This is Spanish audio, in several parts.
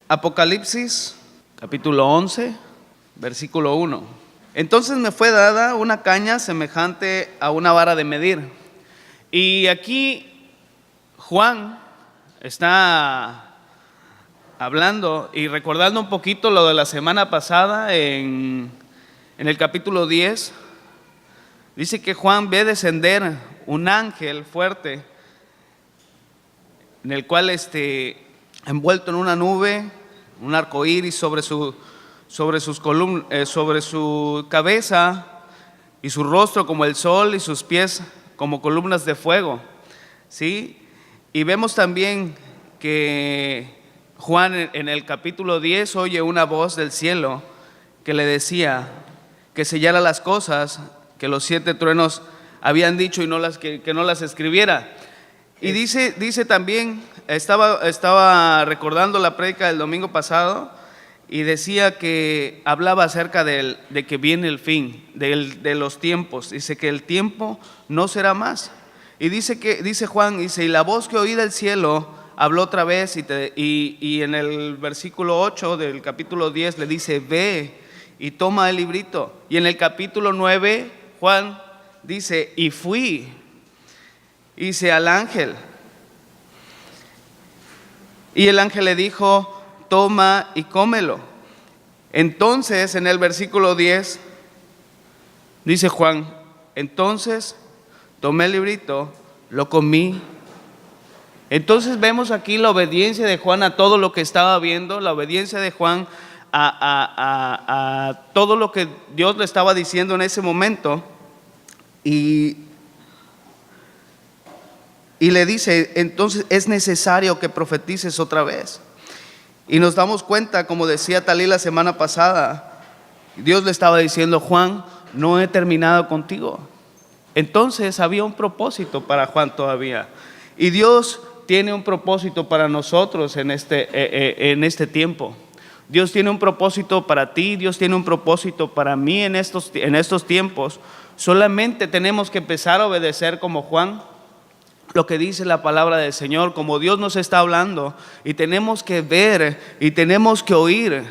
Apocalipsis, capítulo 11, versículo 1. Entonces me fue dada una caña semejante a una vara de medir. Y aquí Juan está hablando y recordando un poquito lo de la semana pasada en el capítulo 10. Dice que Juan ve descender un ángel fuerte, en el cual envuelto en una nube, un arco iris sobre su cabeza, y su rostro como el sol y sus pies como columnas de fuego, ¿sí? Y vemos también que Juan en el capítulo 10 oye una voz del cielo que le decía que sellara las cosas que los 7 truenos habían dicho y que no las escribiera. Y dice también, estaba recordando la prédica del domingo pasado y decía que hablaba acerca de que viene el fin, de los tiempos. Dice que el tiempo no será más. Y dice Juan, y la voz que oí del cielo habló otra vez y en el versículo 8 del capítulo 10 le dice: ve y toma el librito. Y en el capítulo 9 Juan dice: y fui. Hice al ángel, y el ángel le dijo: toma y cómelo. Entonces en el versículo 10 dice Juan: entonces tomé el librito, lo comí. Entonces vemos aquí la obediencia de Juan a todo lo que estaba viendo, la obediencia de Juan a todo lo que Dios le estaba diciendo en ese momento. Y le dice: entonces es necesario que profetices otra vez. Y nos damos cuenta, como decía Talí la semana pasada, Dios le estaba diciendo: Juan, no he terminado contigo. Entonces había un propósito para Juan todavía. Y Dios tiene un propósito para nosotros en este tiempo. Dios tiene un propósito para ti, Dios tiene un propósito para mí en estos tiempos. Solamente tenemos que empezar a obedecer como Juan lo que dice la palabra del Señor, como Dios nos está hablando, y tenemos que ver y tenemos que oír,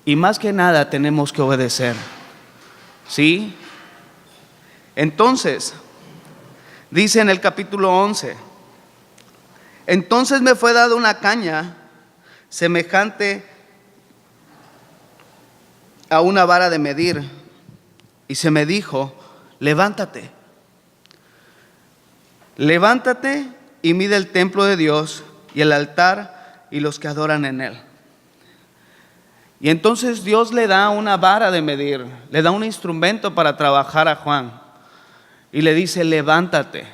y más que nada tenemos que obedecer, ¿sí? Entonces dice en el capítulo 11: entonces me fue dada una caña semejante a una vara de medir, y se me dijo: levántate y mide el templo de Dios y el altar y los que adoran en él. Y entonces Dios le da una vara de medir, le da un instrumento para trabajar a Juan y le dice: levántate.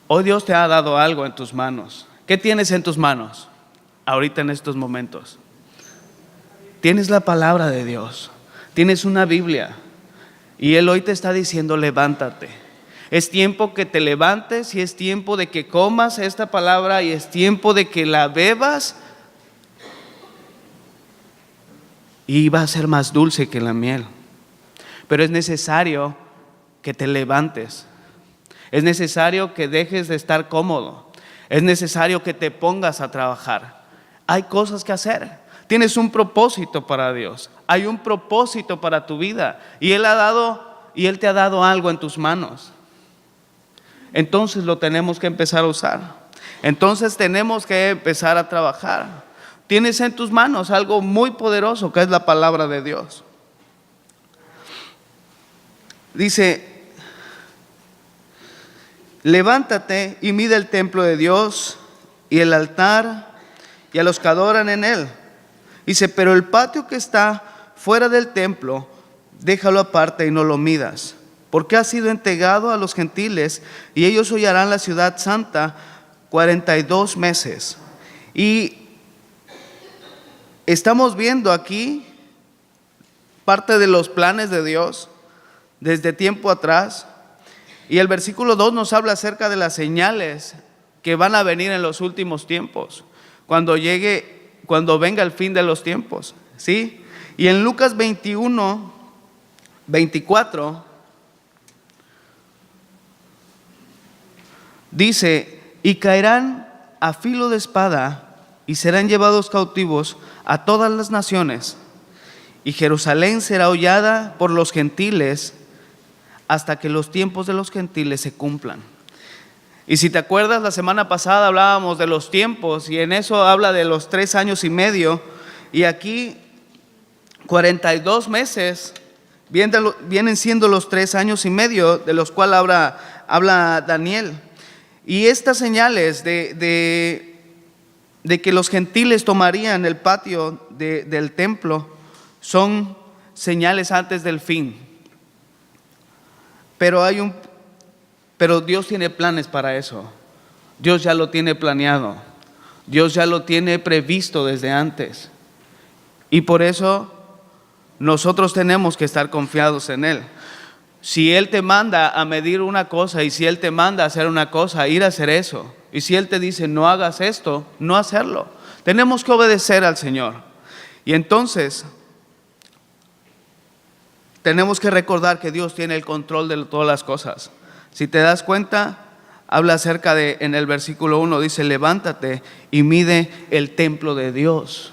Hoy Dios te ha dado algo en tus manos. ¿Qué tienes en tus manos ahorita en estos momentos? Tienes la palabra de Dios, tienes una Biblia, y Él hoy te está diciendo: levántate. Es tiempo que te levantes, y es tiempo de que comas esta palabra, y es tiempo de que la bebas, y va a ser más dulce que la miel. Pero es necesario que te levantes, es necesario que dejes de estar cómodo, es necesario que te pongas a trabajar. Hay cosas que hacer, tienes un propósito para Dios, hay un propósito para tu vida, y Él te ha dado algo en tus manos. Entonces lo tenemos que empezar a usar. Entonces tenemos que empezar a trabajar. Tienes en tus manos algo muy poderoso, que es la palabra de Dios. Dice: levántate y mide el templo de Dios y el altar y a los que adoran en él. Dice: pero el patio que está fuera del templo, déjalo aparte y no lo midas, porque ha sido entregado a los gentiles, y ellos hollarán la ciudad santa 42 meses. Y estamos viendo aquí parte de los planes de Dios desde tiempo atrás. Y el versículo 2 nos habla acerca de las señales que van a venir en los últimos tiempos, cuando venga el fin de los tiempos, ¿sí? Y en Lucas 21, 24 dice: y caerán a filo de espada y serán llevados cautivos a todas las naciones, y Jerusalén será hollada por los gentiles hasta que los tiempos de los gentiles se cumplan. Y si te acuerdas, la semana pasada hablábamos de los tiempos, y en eso habla de los 3 años y medio, y aquí 42 meses vienen siendo los 3 años y medio de los cuales habla Daniel. Y estas señales de que los gentiles tomarían el patio del templo son señales antes del fin. Pero Dios tiene planes para eso. Dios ya lo tiene planeado. Dios ya lo tiene previsto desde antes. Y por eso nosotros tenemos que estar confiados en Él. Si Él te manda a medir una cosa, y si Él te manda a hacer una cosa, ir a hacer eso. Y si Él te dice no hagas esto, no hacerlo. Tenemos que obedecer al Señor. Y entonces tenemos que recordar que Dios tiene el control de todas las cosas. Si te das cuenta, habla acerca de, en el versículo 1 dice: levántate y mide el templo de Dios.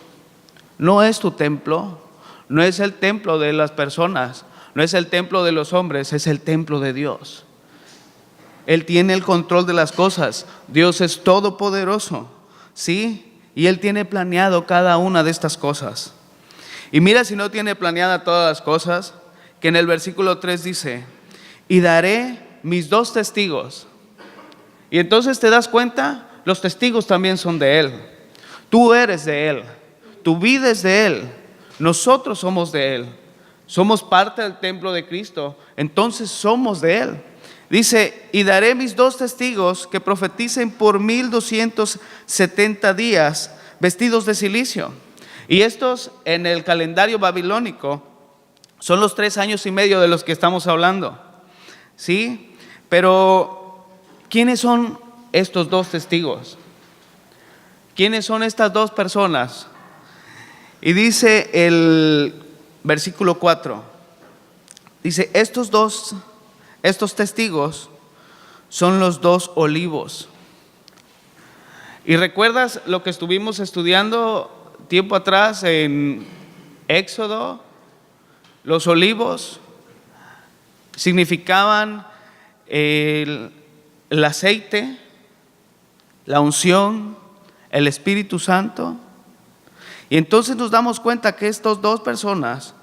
No es tu templo, no es el templo de las personas, no es el templo de los hombres, es el templo de Dios. Él tiene el control de las cosas. Dios es todopoderoso, ¿sí? Y Él tiene planeado cada una de estas cosas. Y mira si no tiene planeada todas las cosas, que en el versículo 3 dice: y daré mis 2 testigos. Y entonces te das cuenta, los testigos también son de Él. Tú eres de Él, tu vida es de Él, nosotros somos de Él, somos parte del templo de Cristo, entonces somos de Él. Dice: y daré mis 2 testigos que profeticen por 1270 días vestidos de cilicio. Y estos en el calendario babilónico son los 3 años y medio de los que estamos hablando, ¿sí? Pero ¿quiénes son estos 2 testigos? ¿Quiénes son estas 2 personas? Y dice el versículo 4, dice: estos testigos son los 2 olivos. ¿Y recuerdas lo que estuvimos estudiando tiempo atrás en Éxodo? Los olivos significaban el aceite, la unción, el Espíritu Santo. Y entonces nos damos cuenta que estas 2 personas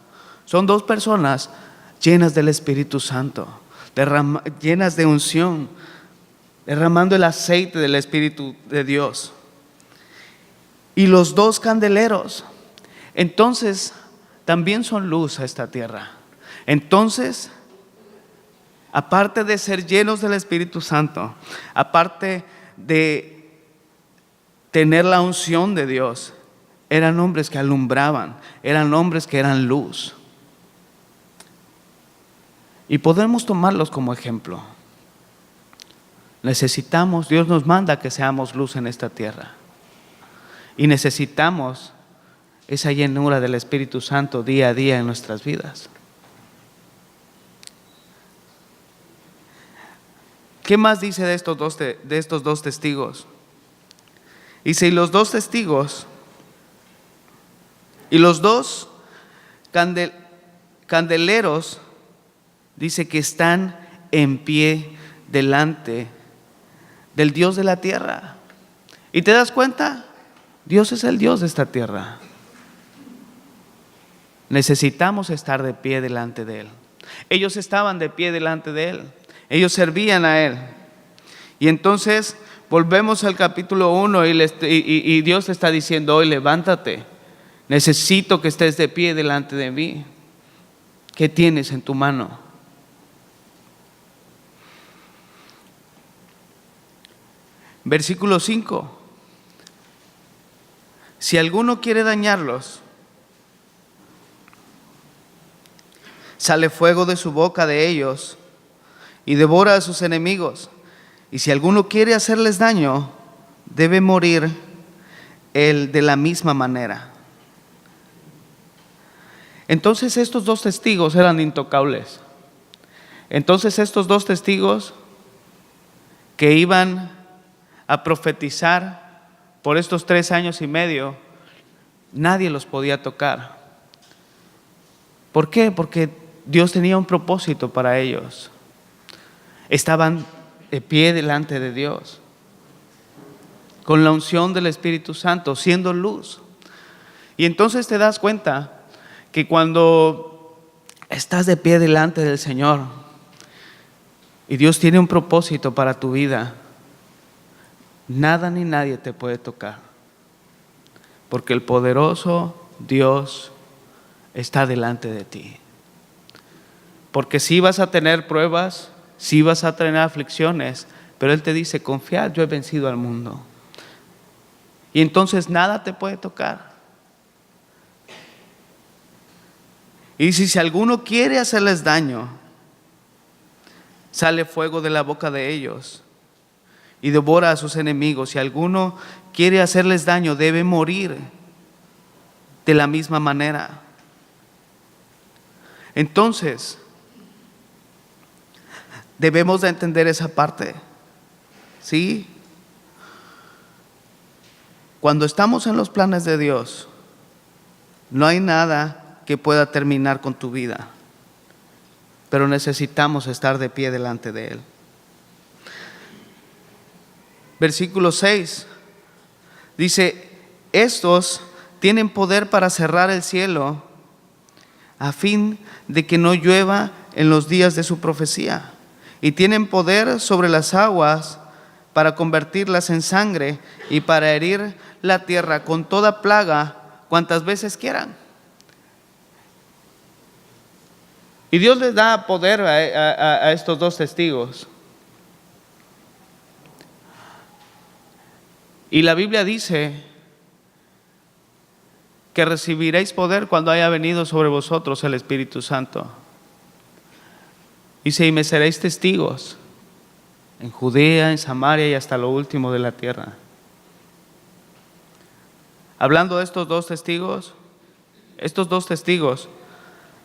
son 2 personas llenas del Espíritu Santo, llenas de unción, derramando el aceite del Espíritu de Dios. Y los 2 candeleros, entonces también son luz a esta tierra. Entonces, aparte de ser llenos del Espíritu Santo, aparte de tener la unción de Dios, eran hombres que alumbraban, eran hombres que eran luz. Y podemos tomarlos como ejemplo. Dios nos manda que seamos luz en esta tierra. Y necesitamos esa llenura del Espíritu Santo día a día en nuestras vidas. ¿Qué más dice de estos dos testigos? Dice: y los 2 testigos y los 2 candeleros, dice que están en pie delante del Dios de la tierra. ¿Y te das cuenta? Dios es el Dios de esta tierra. Necesitamos estar de pie delante de Él. Ellos estaban de pie delante de Él. Ellos servían a Él. Y entonces volvemos al capítulo 1 y Dios te está diciendo hoy: levántate. Necesito que estés de pie delante de mí. ¿Qué tienes en tu mano? Versículo 5. Si alguno quiere dañarlos, sale fuego de su boca de ellos y devora a sus enemigos. Y si alguno quiere hacerles daño, debe morir él de la misma manera. Entonces estos 2 testigos eran intocables. Entonces estos 2 testigos que iban a profetizar por estos 3 años y medio, nadie los podía tocar. ¿Por qué? Porque Dios tenía un propósito para ellos. Estaban de pie delante de Dios, con la unción del Espíritu Santo, siendo luz. Y entonces te das cuenta que cuando estás de pie delante del Señor y Dios tiene un propósito para tu vida, nada ni nadie te puede tocar, porque el poderoso Dios está delante de ti. Porque sí vas a tener pruebas, sí vas a tener aflicciones, pero Él te dice: confiad, yo he vencido al mundo. Y entonces nada te puede tocar. Y dice: si alguno quiere hacerles daño, sale fuego de la boca de ellos y devora a sus enemigos. Si alguno quiere hacerles daño, debe morir de la misma manera. Entonces, debemos de entender esa parte, ¿sí? Cuando estamos en los planes de Dios, no hay nada que pueda terminar con tu vida, pero necesitamos estar de pie delante de Él. Versículo 6 dice: estos tienen poder para cerrar el cielo a fin de que no llueva en los días de su profecía, y tienen poder sobre las aguas para convertirlas en sangre y para herir la tierra con toda plaga cuantas veces quieran. Y Dios les da poder a estos 2 testigos. Y la Biblia dice que recibiréis poder cuando haya venido sobre vosotros el Espíritu Santo. Dice: y me seréis testigos en Judea, en Samaria y hasta lo último de la tierra. Hablando de estos 2 testigos, estos 2 testigos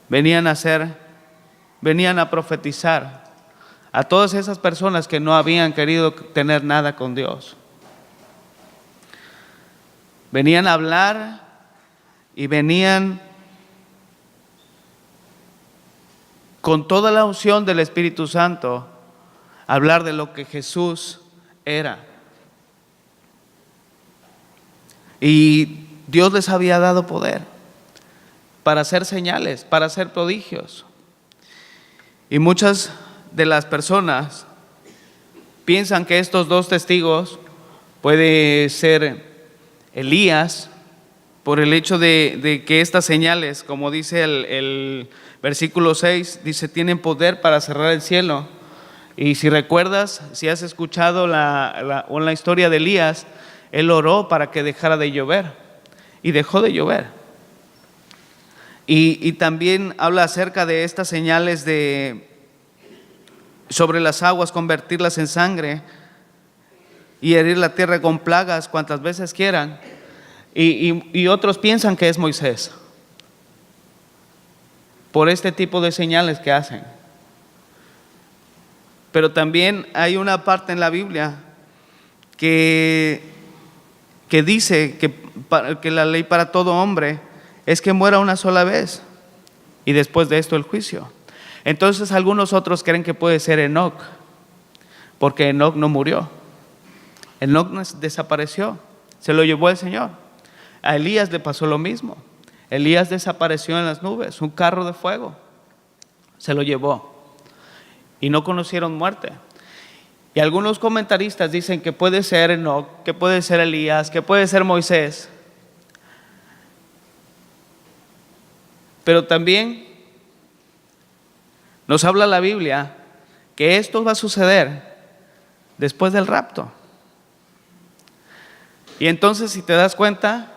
venían a profetizar a todas esas personas que no habían querido tener nada con Dios. Venían a hablar y venían con toda la unción del Espíritu Santo a hablar de lo que Jesús era. Y Dios les había dado poder para hacer señales, para hacer prodigios. Y muchas de las personas piensan que estos 2 testigos puede ser Elías, por el hecho de que estas señales, como dice el versículo 6, dice: tienen poder para cerrar el cielo. Y si recuerdas, si has escuchado la historia de Elías, él oró para que dejara de llover y dejó de llover. Y también habla acerca de estas señales sobre las aguas, convertirlas en sangre y herir la tierra con plagas cuantas veces quieran. Y otros piensan que es Moisés, por este tipo de señales que hacen. Pero también hay una parte en la Biblia que dice que la ley para todo hombre es que muera una sola vez y después de esto el juicio. Entonces algunos otros creen que puede ser Enoc, porque Enoc no murió. Enoc desapareció, se lo llevó el Señor. A Elías le pasó lo mismo. Elías desapareció en las nubes, un carro de fuego se lo llevó y no conocieron muerte. Y algunos comentaristas dicen que puede ser Enoc, que puede ser Elías, que puede ser Moisés. Pero también nos habla la Biblia que esto va a suceder después del rapto. Y entonces, si te das cuenta,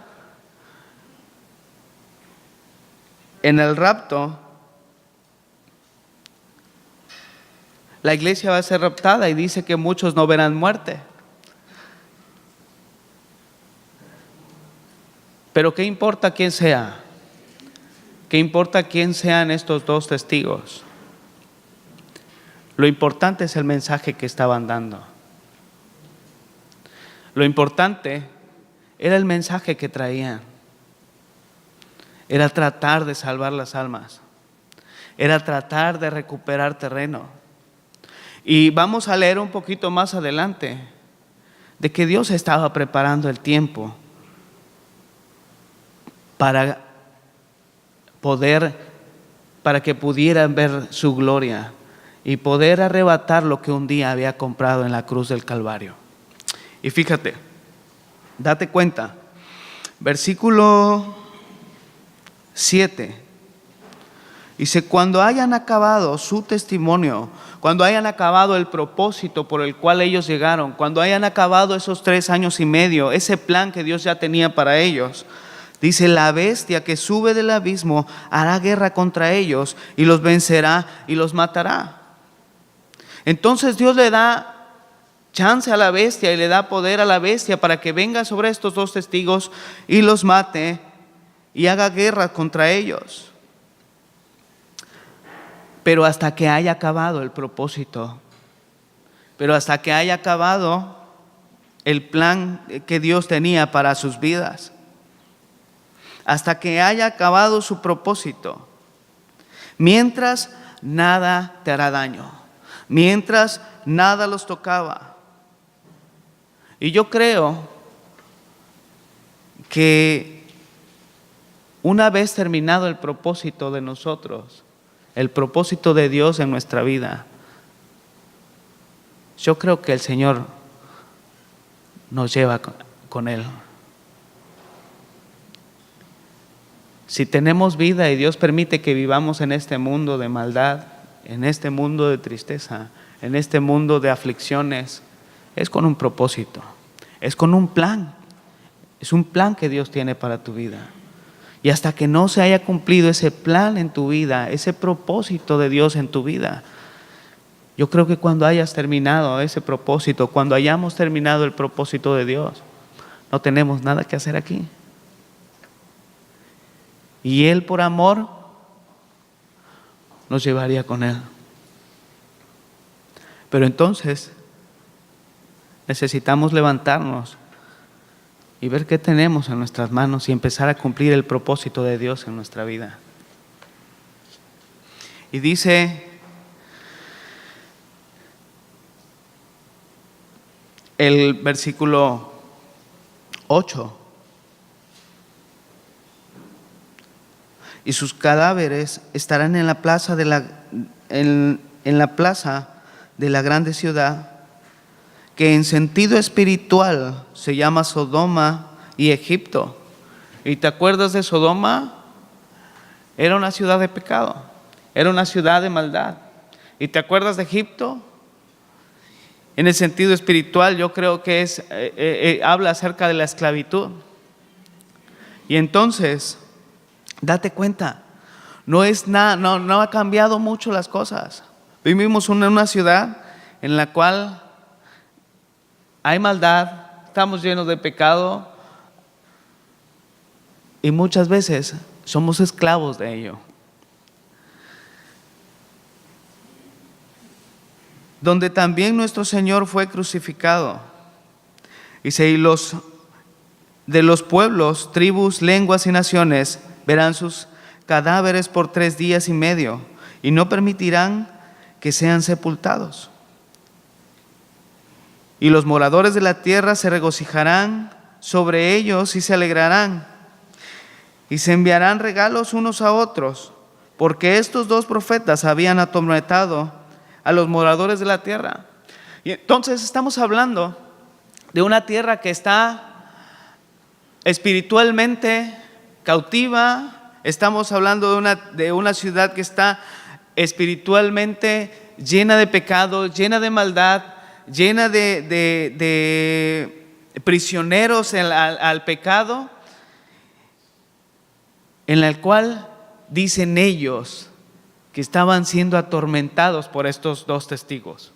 en el rapto la iglesia va a ser raptada y dice que muchos no verán muerte. Pero ¿qué importa quién sea? ¿Qué importa quién sean estos 2 testigos? Lo importante es el mensaje que estaban dando. Lo importante era el mensaje que traían. Era tratar de salvar las almas. Era tratar de recuperar terreno. Y vamos a leer un poquito más adelante de que Dios estaba preparando el tiempo para que pudieran ver su gloria y poder arrebatar lo que un día había comprado en la cruz del Calvario. Y fíjate, date cuenta, versículo 7, dice: cuando hayan acabado su testimonio, cuando hayan acabado el propósito por el cual ellos llegaron, cuando hayan acabado esos 3 años y medio, ese plan que Dios ya tenía para ellos, dice: la bestia que sube del abismo hará guerra contra ellos y los vencerá y los matará. Entonces Dios le da chance a la bestia y le da poder a la bestia para que venga sobre estos 2 testigos y los mate y haga guerra contra ellos. Pero hasta que haya acabado el propósito, pero hasta que haya acabado el plan que Dios tenía para sus vidas, hasta que haya acabado su propósito. Mientras, nada te hará daño. Mientras, nada los tocaba. Y yo creo que una vez terminado el propósito de nosotros, el propósito de Dios en nuestra vida, yo creo que el Señor nos lleva con Él. Si tenemos vida y Dios permite que vivamos en este mundo de maldad, en este mundo de tristeza, en este mundo de aflicciones, es con un propósito, es con un plan. Es un plan que Dios tiene para tu vida. Y hasta que no se haya cumplido ese plan en tu vida, ese propósito de Dios en tu vida, yo creo que cuando hayas terminado ese propósito, cuando hayamos terminado el propósito de Dios, no tenemos nada que hacer aquí. Y Él, por amor, nos llevaría con Él. Pero entonces necesitamos levantarnos y ver qué tenemos en nuestras manos y empezar a cumplir el propósito de Dios en nuestra vida. Y dice el versículo 8: y sus cadáveres estarán en la plaza en la plaza de la grande ciudad, que en sentido espiritual se llama Sodoma y Egipto. ¿Y te acuerdas de Sodoma? Era una ciudad de pecado, era una ciudad de maldad. ¿Y te acuerdas de Egipto? En el sentido espiritual, yo creo que habla acerca de la esclavitud. Y entonces, date cuenta, no ha cambiado mucho las cosas. Vivimos en una ciudad en la cual hay maldad, estamos llenos de pecado y muchas veces somos esclavos de ello. Donde también nuestro Señor fue crucificado. Dice: y de los pueblos, tribus, lenguas y naciones verán sus cadáveres por 3 días y medio y no permitirán que sean sepultados. Y los moradores de la tierra se regocijarán sobre ellos y se alegrarán y se enviarán regalos unos a otros, porque estos 2 profetas habían atormentado a los moradores de la tierra. Y entonces estamos hablando de una tierra que está espiritualmente cautiva. Estamos hablando de una ciudad que está espiritualmente llena de pecado, llena de maldad, llena de prisioneros al pecado, en la cual dicen ellos que estaban siendo atormentados por estos 2 testigos.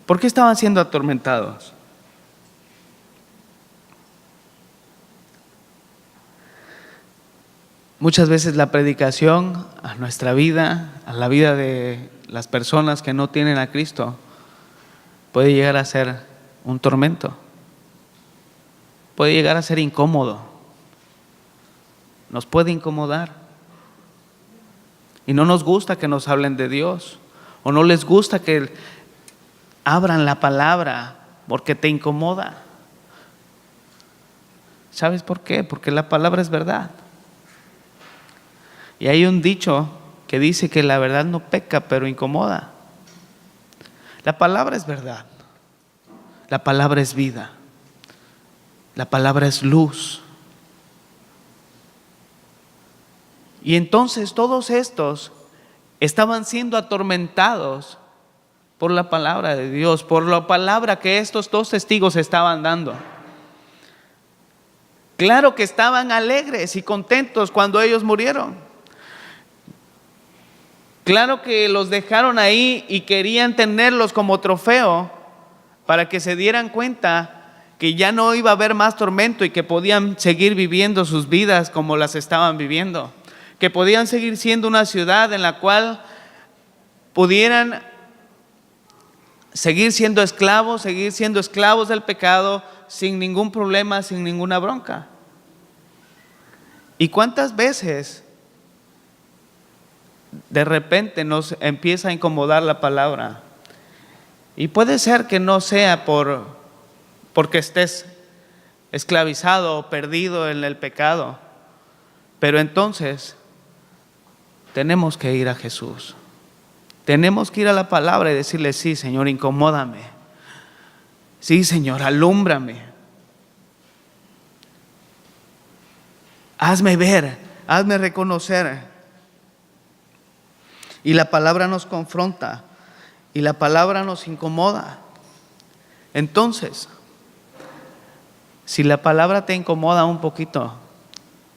¿Por qué estaban siendo atormentados? Muchas veces la predicación a nuestra vida, a la vida de las personas que no tienen a Cristo, puede llegar a ser un tormento. Puede llegar a ser incómodo. Nos puede incomodar. Y no nos gusta que nos hablen de Dios. O no les gusta que abran la palabra porque te incomoda. ¿Sabes por qué? Porque la palabra es verdad. Y hay un dicho que dice que la verdad no peca, pero incomoda. La palabra es verdad. La palabra es vida. La palabra es luz. Y entonces todos estos estaban siendo atormentados por la palabra de Dios, por la palabra que estos dos testigos estaban dando. Claro que estaban alegres y contentos cuando ellos murieron. Claro que los dejaron ahí y querían tenerlos como trofeo para que se dieran cuenta que ya no iba a haber más tormento y que podían seguir viviendo sus vidas como las estaban viviendo, que podían seguir siendo una ciudad en la cual pudieran seguir siendo esclavos del pecado sin ningún problema, sin ninguna bronca. ¿Y cuántas veces de repente nos empieza a incomodar la palabra? Y puede ser que no sea porque estés esclavizado o perdido en el pecado, pero entonces tenemos que ir a Jesús. Tenemos que ir a la palabra y decirle: sí, Señor, incomódame. Sí, Señor, alúmbrame. Hazme ver, hazme reconocer. Y la palabra nos confronta y la palabra nos incomoda. Entonces, si la palabra te incomoda un poquito,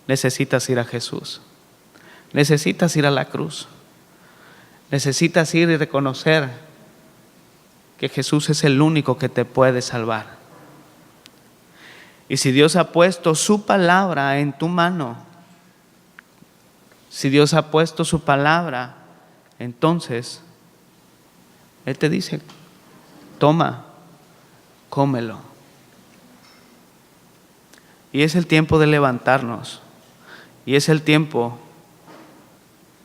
necesitas ir a Jesús. Necesitas ir a la cruz. Necesitas ir y reconocer que Jesús es el único que te puede salvar. Y si Dios ha puesto su palabra en tu mano, si Dios ha puesto su palabra, entonces Él te dice: toma, cómelo. Y es el tiempo de levantarnos. Y es el tiempo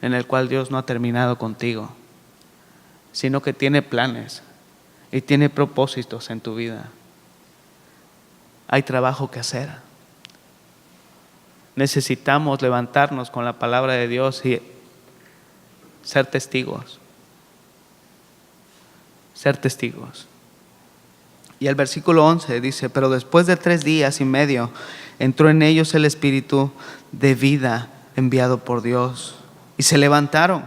en el cual Dios no ha terminado contigo, sino que tiene planes y tiene propósitos en tu vida. Hay trabajo que hacer. Necesitamos levantarnos con la palabra de Dios y ser testigos. Ser testigos. Y el versículo 11 dice: pero después de 3 días y medio entró en ellos el Espíritu de vida enviado por Dios, y se levantaron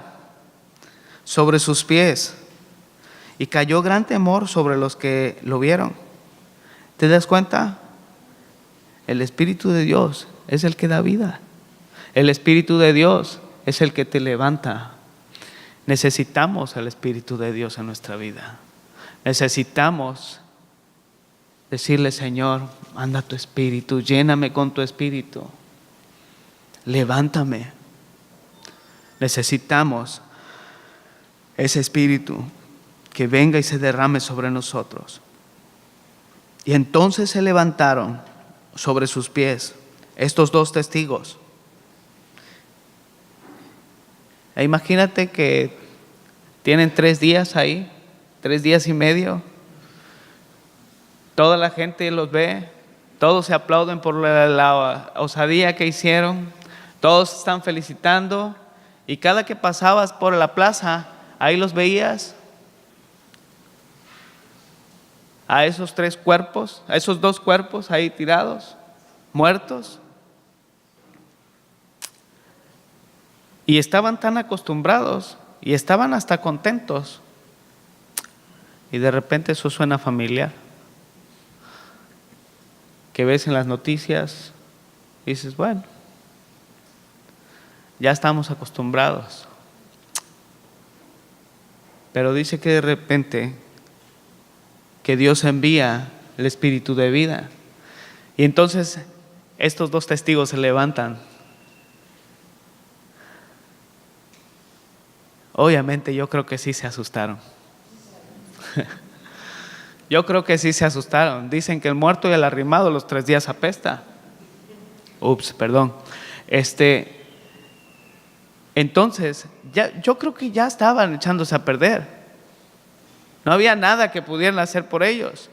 sobre sus pies, y cayó gran temor sobre los que lo vieron. ¿Te das cuenta? El Espíritu de Dios es el que da vida. El Espíritu de Dios es el que te levanta. Necesitamos el Espíritu de Dios en nuestra vida. Necesitamos decirle: Señor, manda tu Espíritu, lléname con tu Espíritu, levántame. Necesitamos ese Espíritu que venga y se derrame sobre nosotros. Y entonces se levantaron sobre sus pies estos 2 testigos. E imagínate que tienen 3 días ahí, 3 días y medio. Toda la gente los ve, todos se aplauden por la osadía que hicieron, todos están felicitando, y cada que pasabas por la plaza, ahí los veías, a esos 3 cuerpos, a esos 2 cuerpos ahí tirados, muertos. Y estaban tan acostumbrados y estaban hasta contentos. Y de repente eso suena familiar. Que ves en las noticias y dices: bueno, ya estamos acostumbrados. Pero dice que de repente que Dios envía el Espíritu de vida. Y entonces estos 2 testigos se levantan. Obviamente yo creo que sí se asustaron. Yo creo que sí se asustaron. Dicen que el muerto y el arrimado los 3 días apesta. Ups, perdón. Entonces, yo creo que ya estaban echándose a perder. No había nada que pudieran hacer por ellos.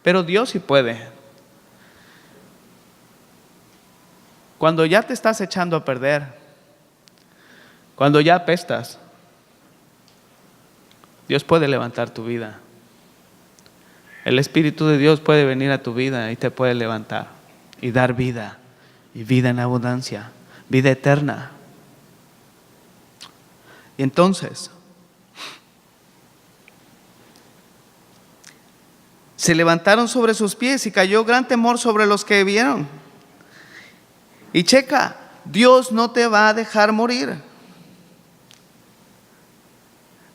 Pero Dios sí puede. Cuando ya te estás echando a perder, cuando ya apestas, Dios puede levantar tu vida. El Espíritu de Dios puede venir a tu vida y te puede levantar y dar vida, y vida en abundancia, vida eterna. Y entonces, se levantaron sobre sus pies y cayó gran temor sobre los que vieron. Y checa, Dios no te va a dejar morir.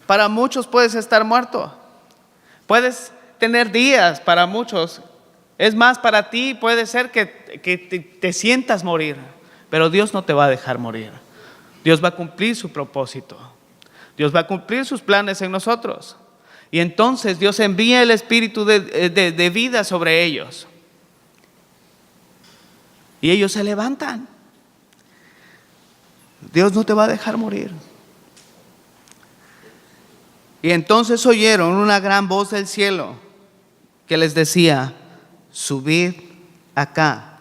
Para muchos puedes estar muerto. Puedes tener días para muchos. Es más, para ti puede ser que te sientas morir. Pero Dios no te va a dejar morir. Dios va a cumplir su propósito. Dios va a cumplir sus planes en nosotros. Y entonces Dios envía el Espíritu de vida sobre ellos. Y ellos se levantan. Dios no te va a dejar morir. Y entonces oyeron una gran voz del cielo que les decía: subid acá.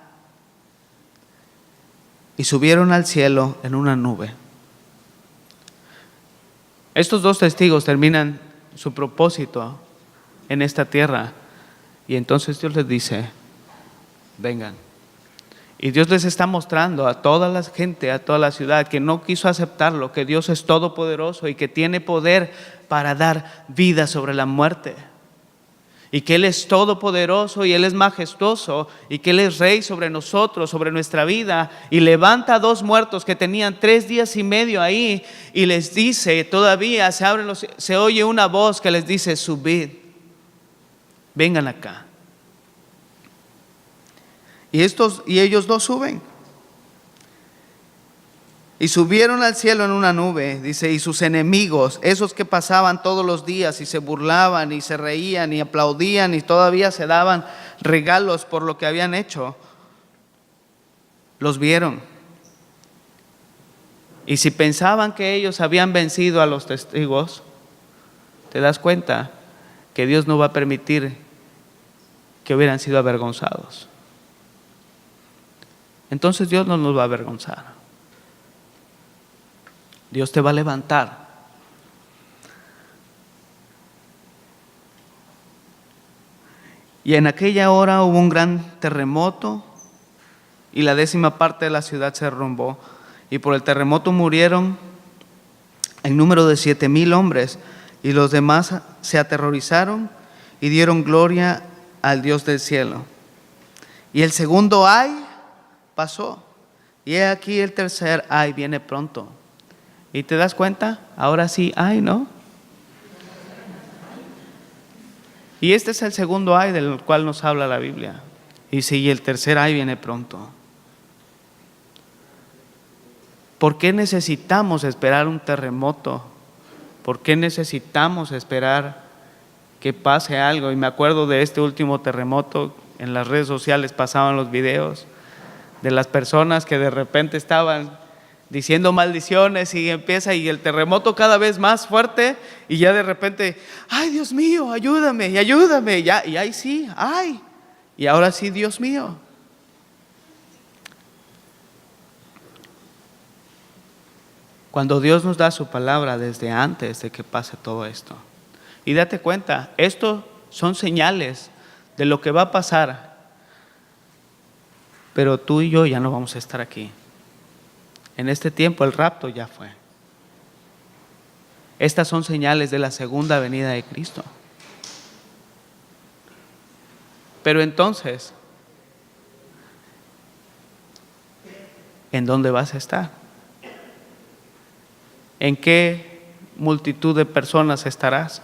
Y subieron al cielo en una nube. Estos 2 testigos terminan su propósito en esta tierra. Y entonces Dios les dice: vengan. Y Dios les está mostrando a toda la gente, a toda la ciudad, que no quiso aceptarlo, que Dios es todopoderoso y que tiene poder para dar vida sobre la muerte. Y que Él es todopoderoso y Él es majestuoso y que Él es rey sobre nosotros, sobre nuestra vida. Y levanta a 2 muertos que tenían 3 días y medio ahí y les dice, todavía se oye una voz que les dice: subid, vengan acá. Y ellos 2 suben. Y subieron al cielo en una nube, dice, y sus enemigos, esos que pasaban todos los días y se burlaban y se reían y aplaudían y todavía se daban regalos por lo que habían hecho, los vieron. Y si pensaban que ellos habían vencido a los testigos, te das cuenta que Dios no va a permitir que hubieran sido avergonzados. Entonces Dios no nos va a avergonzar. Dios te va a levantar. Y en aquella hora hubo un gran terremoto y la 10ª parte de la ciudad se derrumbó. Y por el terremoto murieron en número de 7,000 hombres, y los demás se aterrorizaron y dieron gloria al Dios del cielo. Y el segundo ay pasó, y he aquí el tercer ay viene pronto. ¿Y te das cuenta? Ahora sí ay, ¿no? Y este es el segundo ay del cual nos habla la Biblia. Y sí, el tercer ay viene pronto. ¿Por qué necesitamos esperar un terremoto? ¿Por qué necesitamos esperar que pase algo? Y me acuerdo de este último terremoto, en las redes sociales pasaban los videos de las personas que de repente estaban diciendo maldiciones y empieza y el terremoto cada vez más fuerte y ya de repente, ay Dios mío, ayúdame y ayúdame, ya, y ahí sí, ay, y ahora sí, Dios mío. Cuando Dios nos da su palabra desde antes de que pase todo esto, y date cuenta, esto son señales de lo que va a pasar, pero tú y yo ya no vamos a estar aquí. En este tiempo el rapto ya fue. Estas son señales de la segunda venida de Cristo. Pero entonces, ¿en dónde vas a estar? ¿En qué multitud de personas estarás?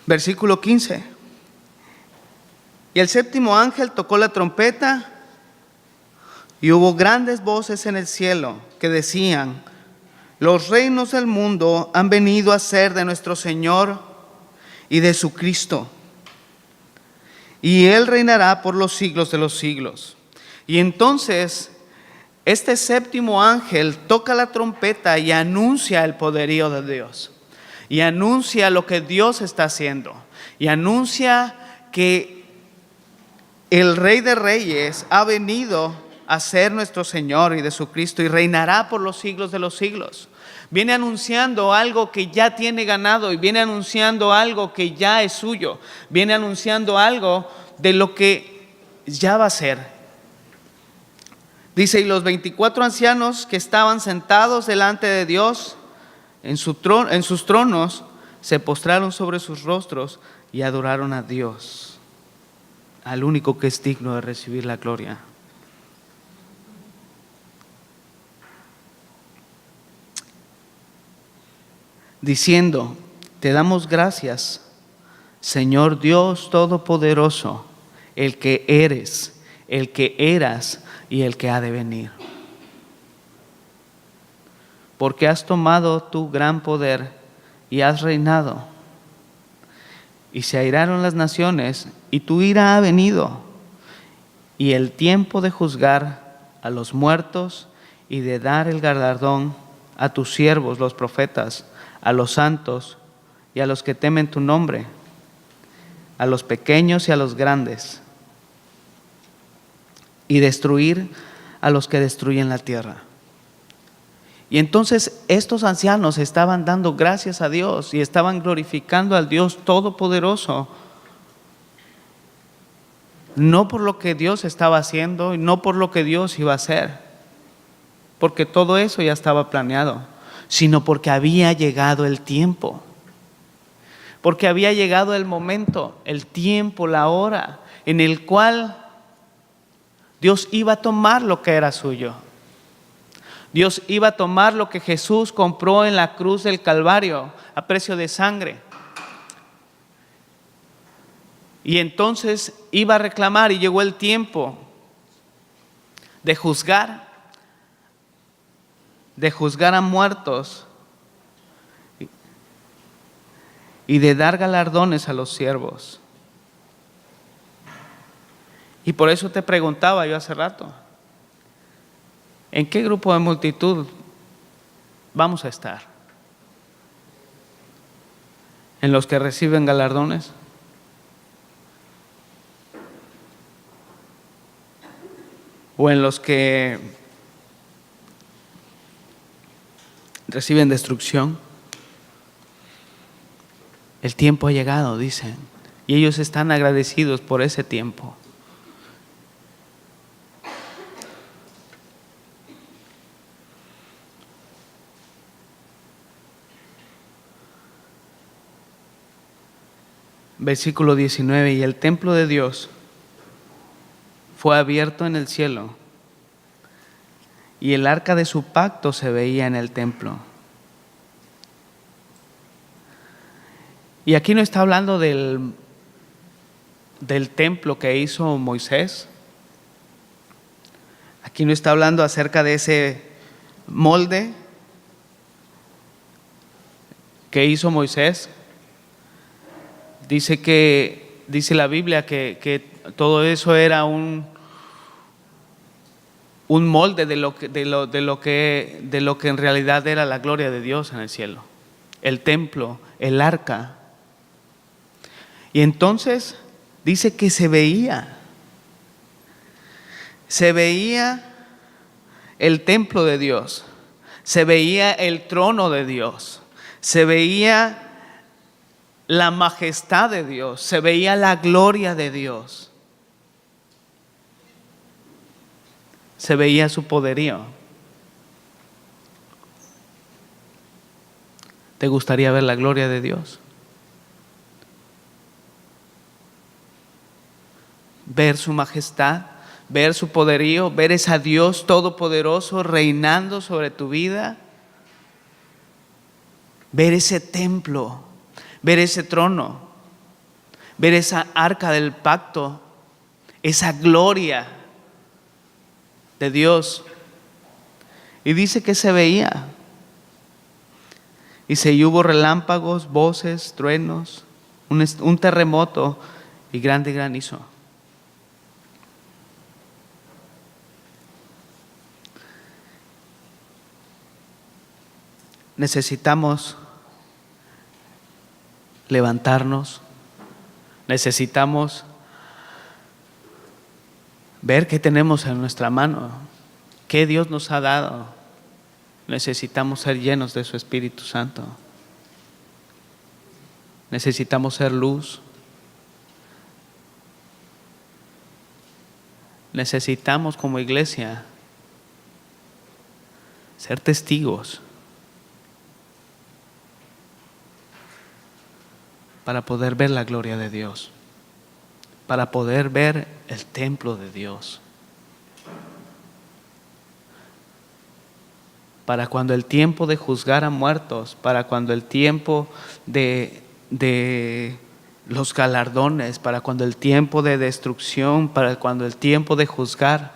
Versículo 15. Y el 7º ángel tocó la trompeta. Y hubo grandes voces en el cielo que decían: los reinos del mundo han venido a ser de nuestro Señor y de su Cristo, y Él reinará por los siglos de los siglos. Y entonces este séptimo ángel toca la trompeta y anuncia el poderío de Dios, y anuncia lo que Dios está haciendo, y anuncia que el Rey de Reyes ha venido a ser nuestro Señor y de su Cristo, y reinará por los siglos de los siglos. Viene anunciando algo que ya tiene ganado, y viene anunciando algo que ya es suyo. Viene anunciando algo de lo que ya va a ser. Dice: y los 24 ancianos que estaban sentados delante de Dios en sus tronos, se postraron sobre sus rostros y adoraron a Dios, al único que es digno de recibir la gloria. Diciendo: te damos gracias, Señor Dios Todopoderoso, el que eres, el que eras y el que ha de venir. Porque has tomado tu gran poder y has reinado. Y se airaron las naciones, y tu ira ha venido, y el tiempo de juzgar a los muertos y de dar el galardón a tus siervos los profetas, a los santos y a los que temen tu nombre, a los pequeños y a los grandes, y destruir a los que destruyen la tierra. Y entonces estos ancianos estaban dando gracias a Dios y estaban glorificando al Dios Todopoderoso, no por lo que Dios estaba haciendo y no por lo que Dios iba a hacer, porque todo eso ya estaba planeado, sino porque había llegado el tiempo, porque había llegado el momento, el tiempo, la hora en el cual Dios iba a tomar lo que era suyo. Dios iba a tomar lo que Jesús compró en la cruz del Calvario a precio de sangre. Y entonces iba a reclamar, y llegó el tiempo de juzgar a muertos y de dar galardones a los siervos. Y por eso te preguntaba yo hace rato, ¿en qué grupo de multitud vamos a estar? ¿En los que reciben galardones? ¿O en los que reciben destrucción? El tiempo ha llegado, dicen, y ellos están agradecidos por ese tiempo. Versículo 19: y el templo de Dios fue abierto en el cielo, y el arca de su pacto se veía en el templo. Y aquí no está hablando del templo que hizo Moisés. Aquí no está hablando acerca de ese molde que hizo Moisés. Dice la Biblia que todo eso era un molde de lo que en realidad era la gloria de Dios en el cielo. El templo, el arca. Y entonces dice que se veía el templo de Dios, se veía el trono de Dios, se veía la majestad de Dios, se veía la gloria de Dios, se veía su poderío. ¿Te gustaría ver la gloria de Dios? Ver su majestad, ver su poderío, ver ese Dios todopoderoso reinando sobre tu vida, ver ese templo, ver ese trono, ver esa arca del pacto, esa gloria. de Dios. Y dice que se veía. Dice, y hubo relámpagos, voces, truenos, un terremoto y grande granizo. Necesitamos levantarnos, necesitamos ver qué tenemos en nuestra mano, qué Dios nos ha dado. Necesitamos ser llenos de su Espíritu Santo. Necesitamos ser luz. Necesitamos como iglesia ser testigos para poder ver la gloria de Dios, para poder ver el templo de Dios, para cuando el tiempo de juzgar a muertos, para cuando el tiempo de los galardones, para cuando el tiempo de destrucción, para cuando el tiempo de juzgar,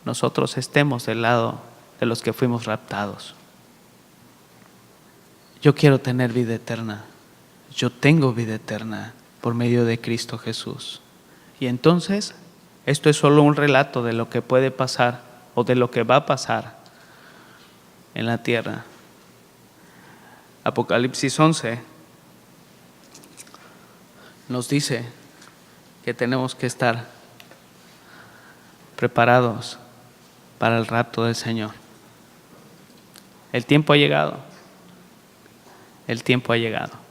nosotros estemos del lado de los que fuimos raptados. Yo quiero tener vida eterna. Yo tengo vida eterna por medio de Cristo Jesús. Y entonces, esto es solo un relato de lo que puede pasar o de lo que va a pasar en la tierra. Apocalipsis 11 nos dice que tenemos que estar preparados para el rapto del Señor. El tiempo ha llegado. El tiempo ha llegado.